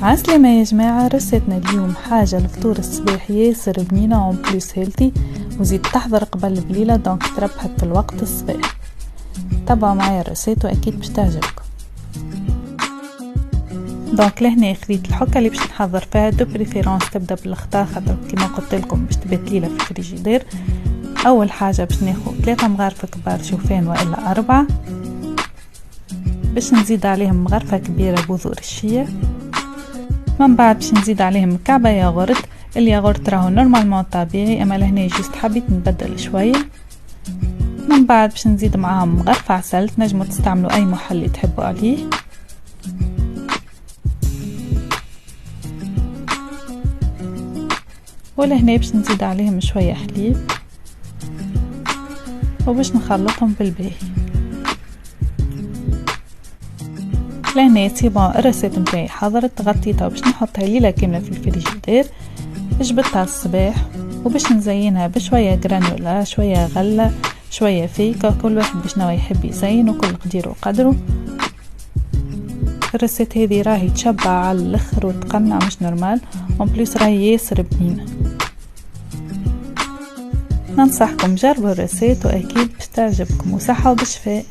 عسلامة يا جماعة، رستنا اليوم حاجة لفطور الصباح ياسر بنينة و بلوس هيلثي وزيد تحضر قبل الليلة دونك تربحك في الوقت الصباح. تابعوا معايا الرسيت واكيد باش تعجبكم. دونك لهنا خذيت الحكة اللي باش نحضر فيها دو بريفيرونس تبدا بالخضار خاطر كيما قلت لكم باش تبات ليلة في الفريجيدير. اول حاجة باش ناخذ 3 مغارف كبار شوفان والا 4 باش نزيد عليهم مغرفة كبيرة بذور الشيا. من بعد باش نزيد عليهم كعبة ياغورت. الياغورت راهو نورمالمون طبيعي اما لهنا جوست حبيت نبدل شوية. من بعد باش نزيد معاهم مغرفة عسل، تنجموا تستعملوا اي محلي تحبوا عليه. ولهنا باش نزيد عليهم شوية حليب وباش نخلطهم بالباهي. لهنا سيبون الرسيت متاعي حضرت، غطيتها باش نحطها ليلة كاملة في الفريجيدير. جبتها الصباح وباش نزينها بشوية جرانولا، شوية غلة، شوية فيكا، كل واحد باش نوع يحب يزين وكل قدير وقدره. الرسيت هذه راهي تشبع على الاخر وتقنع مش نورمال، وبليس راهي ياسر بنينة. ننصحكم جربوا الرسيت واكيد باش تعجبكم، وصحة وبشفاء.